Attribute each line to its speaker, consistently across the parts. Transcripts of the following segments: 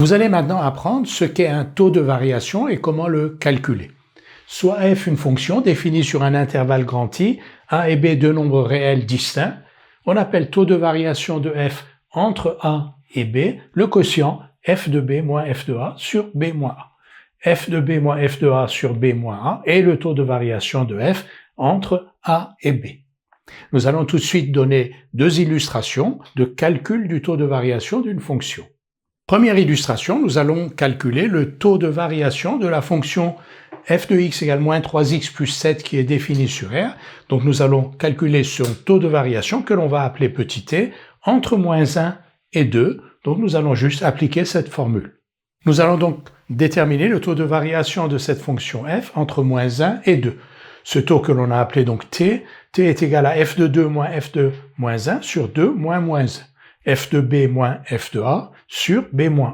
Speaker 1: Vous allez maintenant apprendre ce qu'est un taux de variation et comment le calculer. Soit f une fonction définie sur un intervalle grand I, a et b deux nombres réels distincts. On appelle taux de variation de f entre a et b le quotient f de b moins f de a sur b moins a. F de b moins f de a sur b moins a est le taux de variation de f entre a et b. Nous allons tout de suite donner deux illustrations de calcul du taux de variation d'une fonction. Première illustration, nous allons calculer le taux de variation de la fonction f de x égale moins 3x plus 7 qui est définie sur R. Donc nous allons calculer son taux de variation que l'on va appeler petit t entre moins 1 et 2. Donc nous allons juste appliquer cette formule. Nous allons donc déterminer le taux de variation de cette fonction f entre moins 1 et 2. Ce taux que l'on a appelé donc t est égal à f de 2 moins f de moins 1 sur 2 moins moins 1. F de b moins f de a sur b moins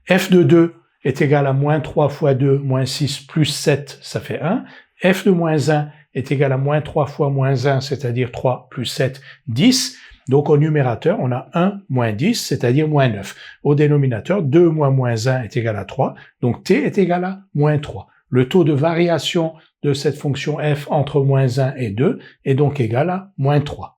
Speaker 1: a. F de 2 est égal à moins 3 fois 2 moins 6 plus 7, ça fait 1. F de moins 1 est égal à moins 3 fois moins 1, c'est-à-dire 3 plus 7, 10. Donc au numérateur, on a 1 moins 10, c'est-à-dire moins 9. Au dénominateur, 2 moins moins 1 est égal à 3, donc t est égal à moins 3. Le taux de variation de cette fonction f entre moins 1 et 2 est donc égal à moins 3.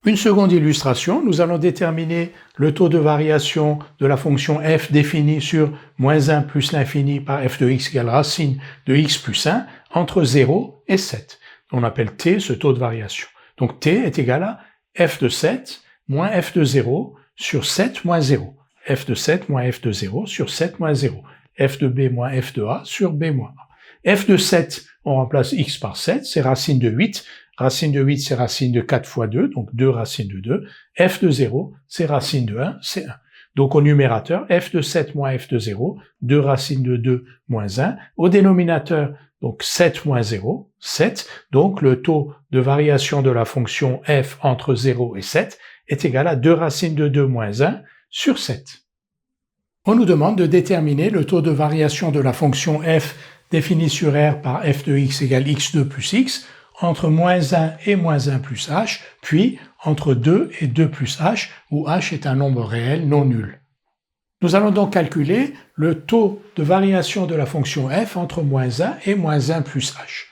Speaker 1: Une seconde illustration, nous allons déterminer le taux de variation de la fonction f définie sur moins 1 plus l'infini par f de x égale racine de x plus 1 entre 0 et 7. On appelle t ce taux de variation. Donc t est égal à f de 7 moins f de 0 sur 7 moins 0. F de 7 moins f de 0 sur 7 moins 0. F de b moins f de a sur b moins a. F de 7, on remplace x par 7, c'est racine de 8. Racine de 8, c'est racine de 4 fois 2, donc 2 racines de 2. F de 0, c'est racine de 1, c'est 1. Donc au numérateur, f de 7 moins f de 0, 2 racines de 2 moins 1. Au dénominateur, donc 7 moins 0, 7. Donc le taux de variation de la fonction f entre 0 et 7 est égal à 2 racines de 2 moins 1 sur 7. On nous demande de déterminer le taux de variation de la fonction f définie sur R par f de x égale x2 plus x entre moins 1 et moins 1 plus h, puis entre 2 et 2 plus h, où h est un nombre réel non nul. Nous allons donc calculer le taux de variation de la fonction f entre moins 1 et moins 1 plus h.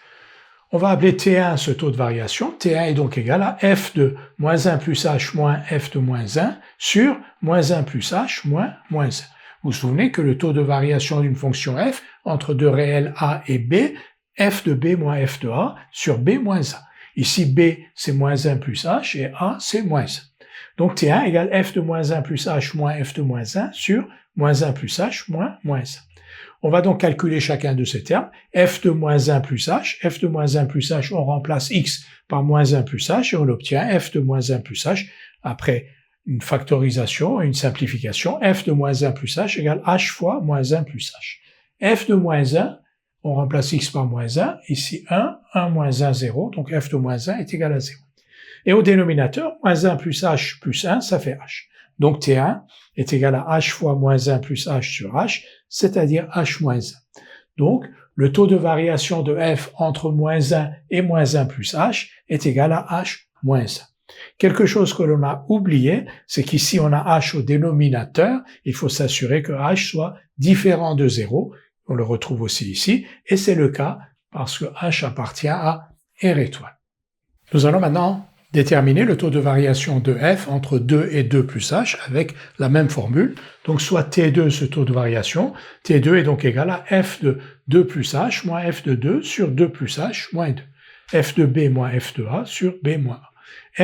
Speaker 1: On va appeler T1 ce taux de variation. T1 est donc égal à f de moins 1 plus h moins f de moins 1 sur moins 1 plus h moins moins 1. Vous vous souvenez que le taux de variation d'une fonction f entre deux réels a et b, f de b moins f de a sur b moins a. Ici, b, c'est moins 1 plus h et a, c'est moins 1. Donc T1 égale f de moins 1 plus h moins f de moins 1 sur moins 1 plus h moins moins 1. On va donc calculer chacun de ces termes. F de moins 1 plus h, f de moins 1 plus h, on remplace x par moins 1 plus h et on obtient f de moins 1 plus h après une factorisation et une simplification. F de moins 1 plus h égale h fois moins 1 plus h. F de moins 1, on remplace x par moins 1, ici 1, 1 moins 1, 0, donc f de moins 1 est égal à 0. Et au dénominateur, moins 1 plus h plus 1, ça fait h. Donc T1 est égal à h fois moins 1 plus h sur h, c'est-à-dire h moins 1. Donc, le taux de variation de f entre moins 1 et moins 1 plus h est égal à h moins 1. Quelque chose que l'on a oublié, c'est qu'ici on a h au dénominateur, il faut s'assurer que h soit différent de 0, on le retrouve aussi ici, et c'est le cas parce que h appartient à R étoile. Nous allons maintenant déterminer le taux de variation de f entre 2 et 2 plus h avec la même formule. Donc soit T2 ce taux de variation, T2 est donc égal à f de 2 plus h moins f de 2 sur 2 plus h moins 2. F de b moins f de a sur b moins a.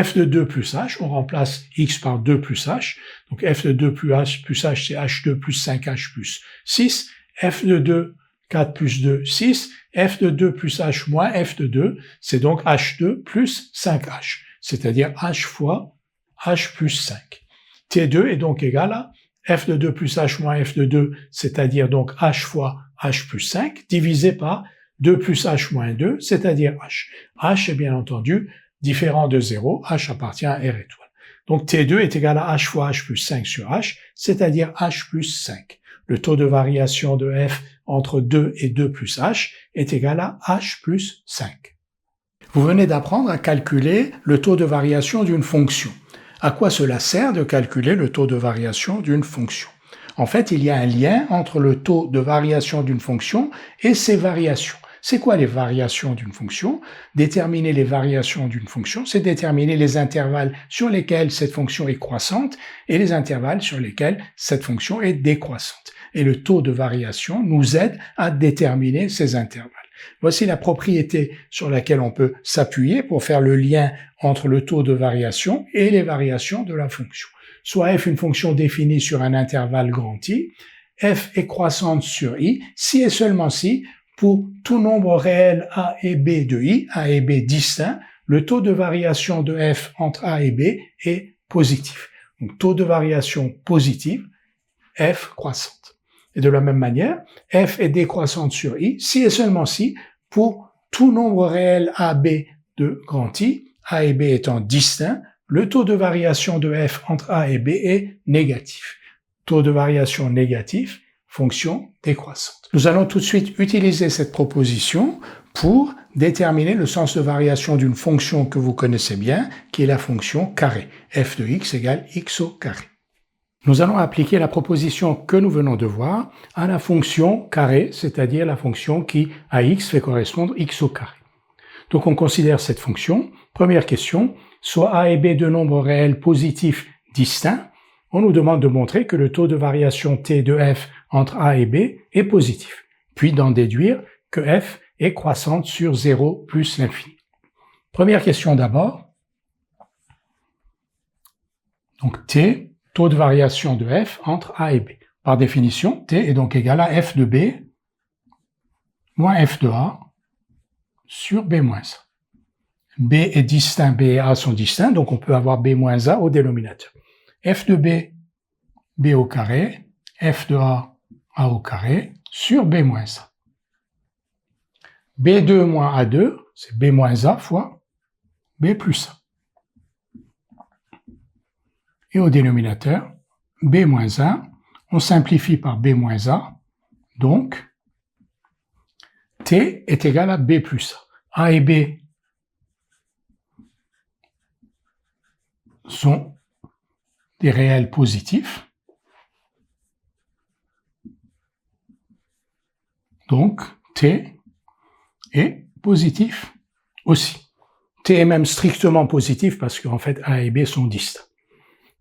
Speaker 1: F de 2 plus h, on remplace x par 2 plus h, donc f de 2 plus h c'est h2 plus 5h plus 6, f de 2, 4 plus 2, 6, f de 2 plus h moins f de 2, c'est donc h2 plus 5h, c'est-à-dire h fois h plus 5. T2 est donc égal à f de 2 plus h moins f de 2, c'est-à-dire donc h fois h plus 5, divisé par 2 plus h moins 2, c'est-à-dire h. H est bien entendu différent de 0, h appartient à R étoile. Donc T2 est égal à h fois h plus 5 sur h, c'est-à-dire h plus 5. Le taux de variation de f entre 2 et 2 plus h est égal à h plus 5. Vous venez d'apprendre à calculer le taux de variation d'une fonction. À quoi cela sert de calculer le taux de variation d'une fonction? En fait, il y a un lien entre le taux de variation d'une fonction et ses variations. C'est quoi les variations d'une fonction? Déterminer les variations d'une fonction, c'est déterminer les intervalles sur lesquels cette fonction est croissante et les intervalles sur lesquels cette fonction est décroissante. Et le taux de variation nous aide à déterminer ces intervalles. Voici la propriété sur laquelle on peut s'appuyer pour faire le lien entre le taux de variation et les variations de la fonction. Soit f une fonction définie sur un intervalle grand I, f est croissante sur I, si et seulement si, pour tout nombre réel a et b de I, a et b distincts, le taux de variation de f entre a et b est positif. Donc taux de variation positive, f croissante. Et de la même manière, f est décroissante sur I, si et seulement si, pour tout nombre réel AB de grand I, A et B étant distincts, le taux de variation de f entre A et B est négatif. Taux de variation négatif, fonction décroissante. Nous allons tout de suite utiliser cette proposition pour déterminer le sens de variation d'une fonction que vous connaissez bien, qui est la fonction carré. f de x égale x au carré. Nous allons appliquer la proposition que nous venons de voir à la fonction carré, c'est-à-dire la fonction qui, à x, fait correspondre x au carré. Donc on considère cette fonction. Première question, soit a et b deux nombres réels positifs distincts, on nous demande de montrer que le taux de variation t de f entre a et b est positif, puis d'en déduire que f est croissante sur 0 plus l'infini. Première question d'abord. Donc t, taux de variation de f entre a et b. Par définition, t est donc égal à f de b moins f de a sur b moins a. b est distinct, b et a sont distincts, donc on peut avoir b moins a au dénominateur. f de b, b au carré, f de a, a au carré, sur b moins a. b2 moins a2, c'est b moins a fois b plus a. Et au dénominateur, b moins 1, on simplifie par b moins a, donc t est égal à b plus a. A et b sont des réels positifs, donc t est positif aussi. T est même strictement positif parce qu'en fait a et b sont distincts.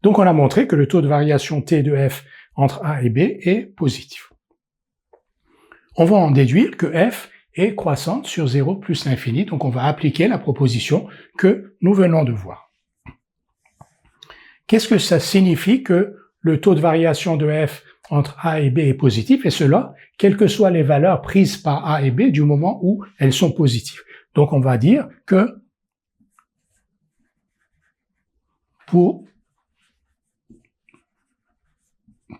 Speaker 1: Donc on a montré que le taux de variation t de f entre a et b est positif. On va en déduire que f est croissante sur 0 plus l'infini, donc on va appliquer la proposition que nous venons de voir. Qu'est-ce que ça signifie que le taux de variation de f entre a et b est positif, et cela, quelles que soient les valeurs prises par a et b du moment où elles sont positives. Donc on va dire que pour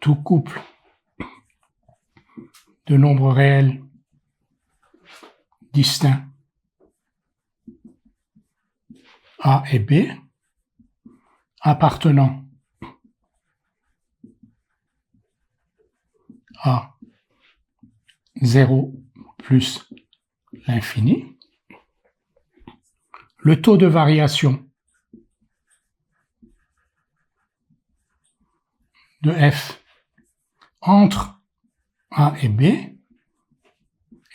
Speaker 1: tout couple de nombres réels distincts A et B appartenant à 0 plus l'infini, le taux de variation de f entre A et B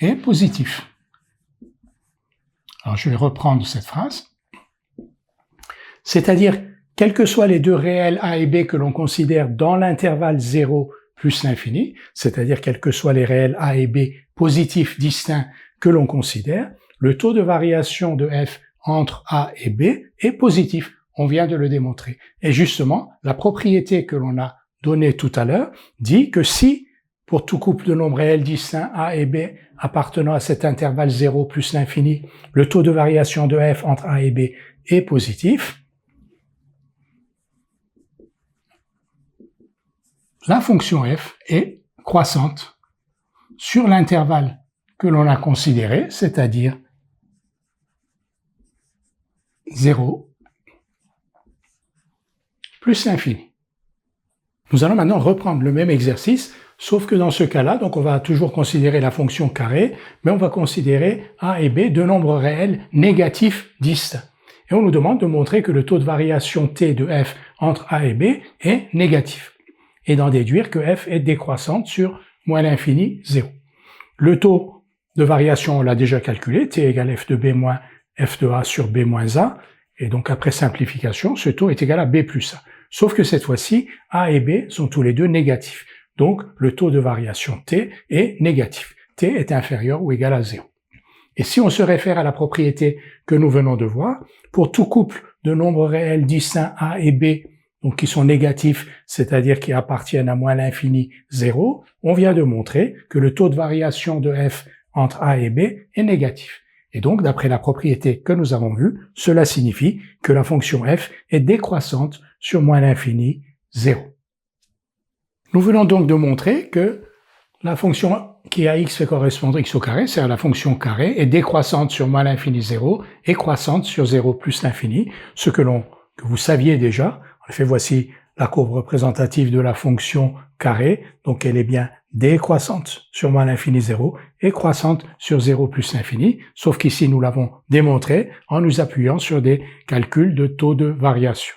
Speaker 1: est positif. Alors je vais reprendre cette phrase. C'est-à-dire, quels que soient les deux réels A et B que l'on considère dans l'intervalle 0 plus l'infini, c'est-à-dire quels que soient les réels A et B positifs distincts que l'on considère, le taux de variation de f entre A et B est positif. On vient de le démontrer. Et justement, la propriété que l'on a donnée tout à l'heure dit que si, pour tout couple de nombres réels distincts A et B appartenant à cet intervalle 0 plus l'infini, le taux de variation de f entre A et B est positif, la fonction f est croissante sur l'intervalle que l'on a considéré, c'est-à-dire 0 plus l'infini. Nous allons maintenant reprendre le même exercice, sauf que dans ce cas-là, donc on va toujours considérer la fonction carré, mais on va considérer a et b deux nombres réels négatifs distincts. Et on nous demande de montrer que le taux de variation t de f entre a et b est négatif. et d'en déduire que f est décroissante sur moins l'infini 0. Le taux de variation, on l'a déjà calculé, t égale f de b moins f de a sur b moins a, et donc après simplification, ce taux est égal à b plus a. Sauf que cette fois-ci, a et b sont tous les deux négatifs. Donc le taux de variation t est négatif. T est inférieur ou égal à 0. Et si on se réfère à la propriété que nous venons de voir, pour tout couple de nombres réels distincts a et b, donc qui sont négatifs, c'est-à-dire qui appartiennent à moins l'infini 0, on vient de montrer que le taux de variation de f entre a et b est négatif. Et donc, d'après la propriété que nous avons vue, cela signifie que la fonction f est décroissante sur moins l'infini 0. Nous venons donc de montrer que la fonction qui à x fait correspondre x au carré, c'est-à-dire la fonction carré, est décroissante sur moins l'infini 0 et croissante sur 0 plus l'infini, ce que vous saviez déjà. En effet, voici la courbe représentative de la fonction carré, donc elle est bien décroissante sur moins l'infini 0 et croissante sur 0 plus l'infini, sauf qu'ici nous l'avons démontré en nous appuyant sur des calculs de taux de variation.